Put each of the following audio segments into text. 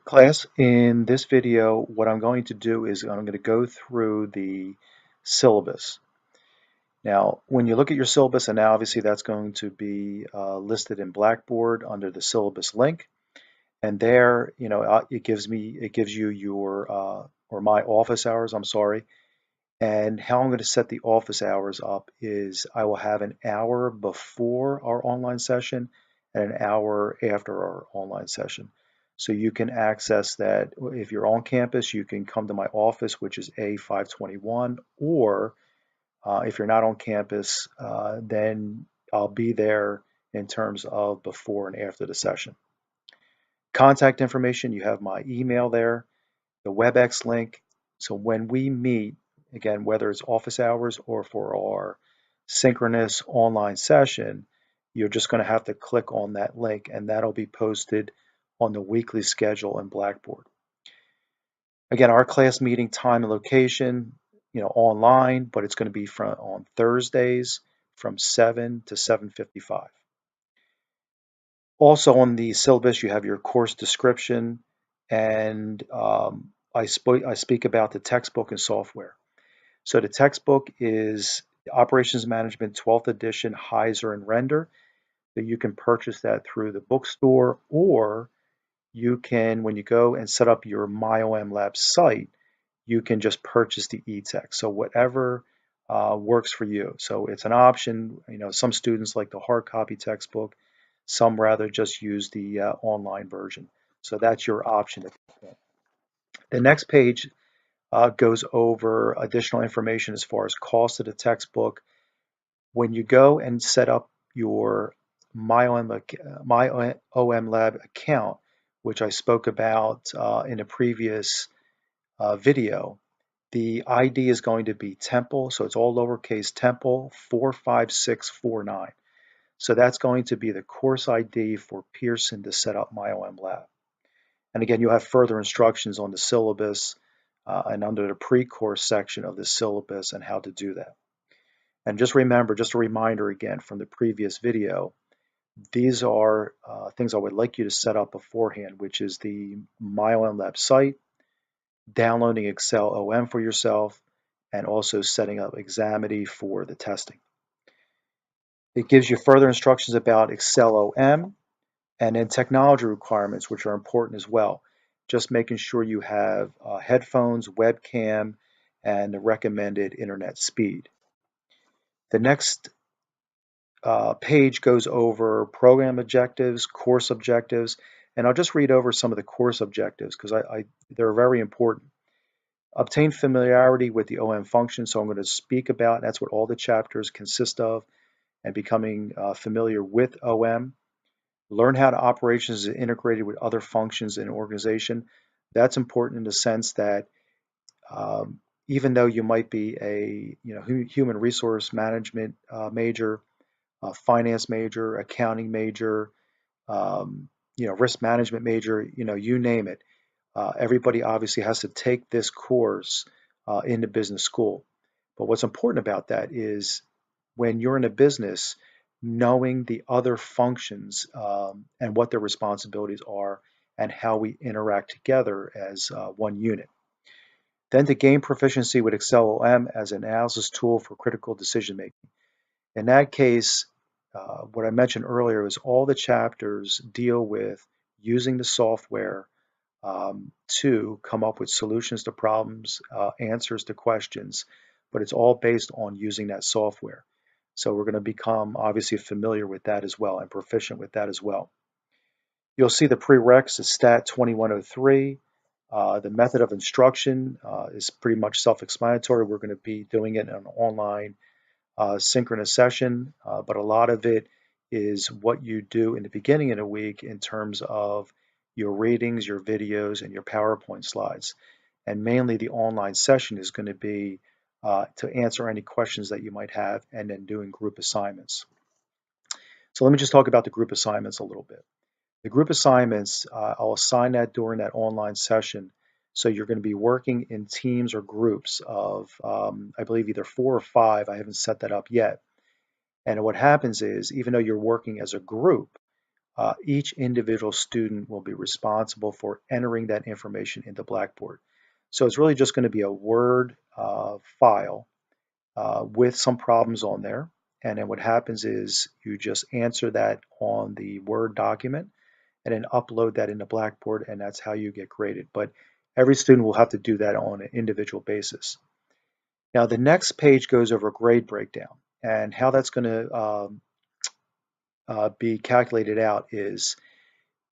Class, in this video, what I'm going to do is I'm going to go through the syllabus. Now, when you look at your syllabus, and now obviously that's going to be listed in Blackboard under the syllabus link, and there, it gives you your or my office hours. I'm sorry, and how I'm going to set the office hours up is I will have an hour before our online session and an hour after our online session. So you can access that if you're on campus, you can come to my office, which is A521, or if you're not on campus, then I'll be there in terms of before and after the session. Contact information, you have my email there, the WebEx link. So when we meet, again, whether it's office hours or for our synchronous online session, you're just going to have to click on that link and that'll be posted on the weekly schedule in Blackboard. Again, our class meeting time and location, online, but it's going to be on Thursdays from 7 to 7:55. Also on the syllabus, you have your course description, and I speak about the textbook and software. So the textbook is Operations Management 12th edition, Heiser and Render. So you can purchase that through the bookstore, or you can, when you go and set up your MyOM Lab site, you can just purchase the e-text. So whatever works for you. So it's an option. Some students like the hard copy textbook. Some rather just use the online version. So that's your option. The next page goes over additional information as far as cost of the textbook. When you go and set up your MyOM Lab account, which I spoke about in a previous video, the ID is going to be Temple, so it's all lowercase Temple 45649. So that's going to be the course ID for Pearson to set up MyOM Lab. And again, you'll have further instructions on the syllabus and under the pre-course section of the syllabus and how to do that. And just remember, just a reminder again from the previous video, these are things I would like you to set up beforehand, which is the MyOM Lab site, downloading Excel OM for yourself, and also setting up Examity for the testing. It gives you further instructions about Excel OM and then technology requirements, which are important as well. Just making sure you have headphones, webcam, and the recommended internet speed. The next page goes over program objectives, course objectives, and I'll just read over some of the course objectives because they're very important. Obtain familiarity with the OM function, so I'm going to speak about, that's what all the chapters consist of, and becoming familiar with OM. Learn how the operations is integrated with other functions in an organization. That's important in the sense that even though you might be a human resource management major, finance major, accounting major, risk management major, you name it. Everybody obviously has to take this course in the business school. But what's important about that is when you're in a business, knowing the other functions and what their responsibilities are and how we interact together as one unit. Then to gain proficiency with Excel OM as an analysis tool for critical decision making. In that case, what I mentioned earlier is all the chapters deal with using the software to come up with solutions to problems, answers to questions, but it's all based on using that software. So we're going to become obviously familiar with that as well and proficient with that as well. You'll see the prereqs is Stat 2103. The method of instruction is pretty much self-explanatory. We're going to be doing it in an online synchronous session, but a lot of it is what you do in the beginning of the week in terms of your readings, your videos, and your PowerPoint slides. And mainly the online session is going to be to answer any questions that you might have and then doing group assignments. So let me just talk about the group assignments a little bit. The group assignments, I'll assign that during that online session. So you're going to be working in teams or groups of, I believe, either 4 or 5. I haven't set that up yet. And what happens is, even though you're working as a group, Each individual student will be responsible for entering that information into Blackboard. So it's really just going to be a Word file with some problems on there. And then what happens is you just answer that on the Word document and then upload that into Blackboard, and that's how you get graded. But every student will have to do that on an individual basis. Now, the next page goes over grade breakdown, and how that's going to be calculated out is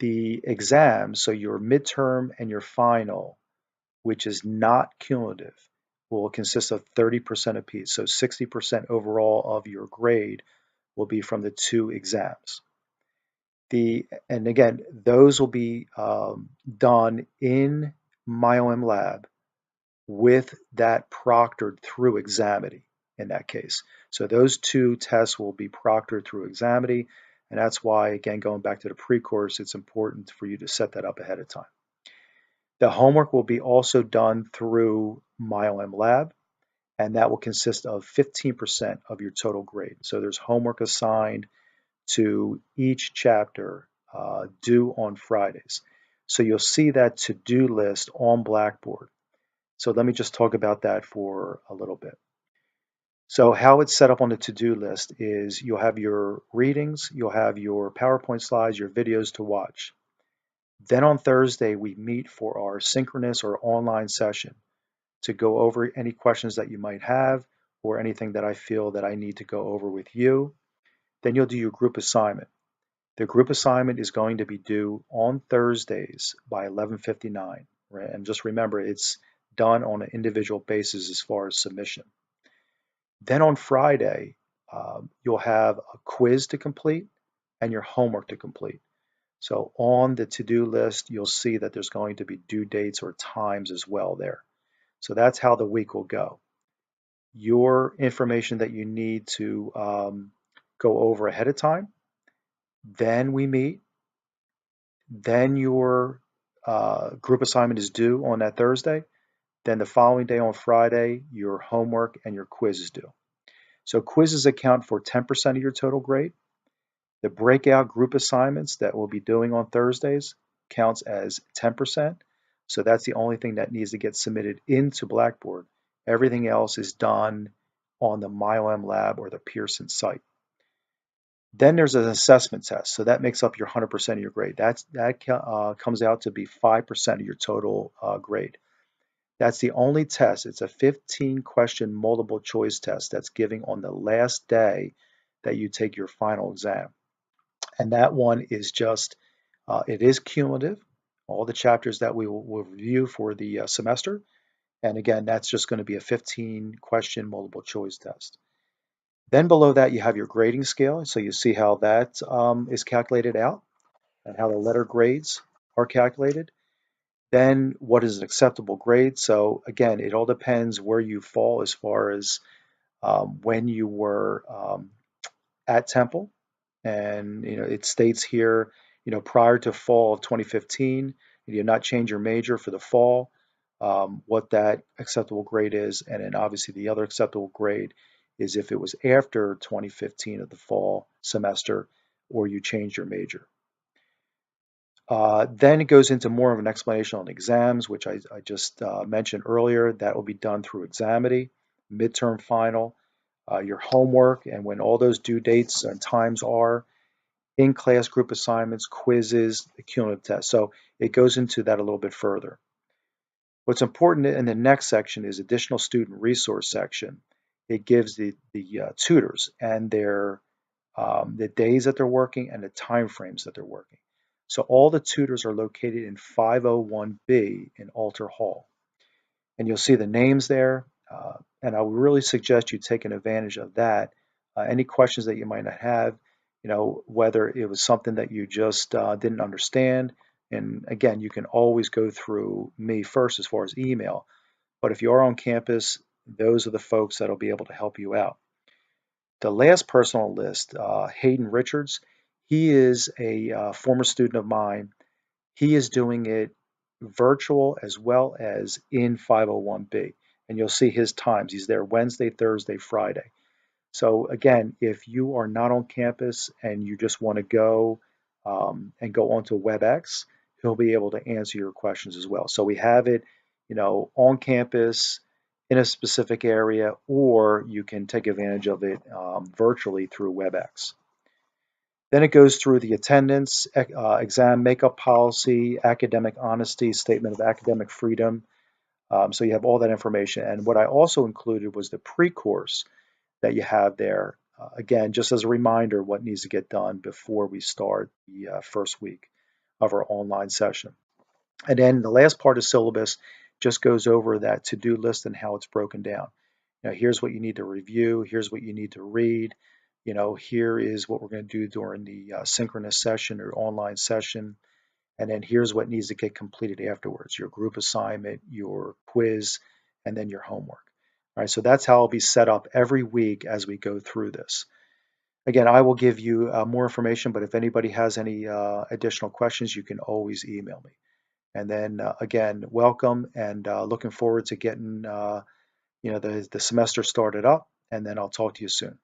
the exams, so your midterm and your final, which is not cumulative, will consist of 30% apiece. So 60% overall of your grade will be from the two exams. And again, those will be done in MyOM Lab with that proctored through Examity in that case. So those two tests will be proctored through Examity, and that's why, again, going back to the pre-course, it's important for you to set that up ahead of time. The homework will be also done through MyOM Lab, and that will consist of 15% of your total grade. So there's homework assigned to each chapter due on Fridays. So you'll see that to-do list on Blackboard. So let me just talk about that for a little bit. So how it's set up on the to-do list is you'll have your readings, you'll have your PowerPoint slides, your videos to watch. Then on Thursday, we meet for our synchronous or online session to go over any questions that you might have or anything that I feel that I need to go over with you. Then you'll do your group assignment. The group assignment is going to be due on Thursdays by 11:59, right? And just remember, it's done on an individual basis as far as submission. Then on Friday, you'll have a quiz to complete and your homework to complete. So on the to-do list, you'll see that there's going to be due dates or times as well there. So that's how the week will go. Your information that you need to go over ahead of time, then we meet, then your group assignment is due on that Thursday, then the following day on Friday, your homework and your quiz is due. So quizzes account for 10% of your total grade. The breakout group assignments that we'll be doing on Thursdays counts as 10%. So that's the only thing that needs to get submitted into Blackboard. Everything else is done on the MyOM Lab or the Pearson site. Then there's an assessment test. So that makes up your 100% of your grade. That comes out to be 5% of your total grade. That's the only test. It's a 15-question multiple choice test that's giving on the last day that you take your final exam. And that one is just, it is cumulative, all the chapters that we will review for the semester. And again, that's just going to be a 15-question multiple choice test. Then below that, you have your grading scale. So you see how that is calculated out and how the letter grades are calculated. Then what is an acceptable grade? So again, it all depends where you fall as far as when you were at Temple. And it states here, prior to fall of 2015, you did not change your major for the fall, what that acceptable grade is. And then obviously the other acceptable grade is if it was after 2015 of the fall semester or you changed your major. Then it goes into more of an explanation on exams, which I just mentioned earlier. That will be done through Examity, midterm final, your homework, and when all those due dates and times are, in-class group assignments, quizzes, the cumulative test. So it goes into that a little bit further. What's important in the next section is additional student resource section. It gives the tutors and their the days that they're working and the time frames that they're working. So all the tutors are located in 501B in Alter Hall. And you'll see the names there. And I would really suggest you taking advantage of that. Any questions that you might not have, whether it was something that you just didn't understand. And again, you can always go through me first as far as email. But if you are on campus, those are the folks that'll be able to help you out. The last person on the list, Hayden Richards, he is a former student of mine. He is doing it virtual as well as in 501B. And you'll see his times. He's there Wednesday, Thursday, Friday. So again, if you are not on campus and you just want to go and go onto WebEx, he'll be able to answer your questions as well. So we have it, on campus in a specific area, or you can take advantage of it virtually through WebEx. Then it goes through the attendance, exam makeup policy, academic honesty, statement of academic freedom. So you have all that information. And what I also included was the pre-course that you have there. Again, just as a reminder, what needs to get done before we start the first week of our online session. And then the last part of syllabus just goes over that to-do list and how it's broken down. Here's what you need to review. Here's what you need to read. Here is what we're going to do during the synchronous session or online session. And then here's what needs to get completed afterwards, your group assignment, your quiz, and then your homework. All right, so that's how I'll be set up every week as we go through this. Again, I will give you more information, but if anybody has any additional questions, you can always email me. And then again, welcome and looking forward to getting the semester started up, and then I'll talk to you soon.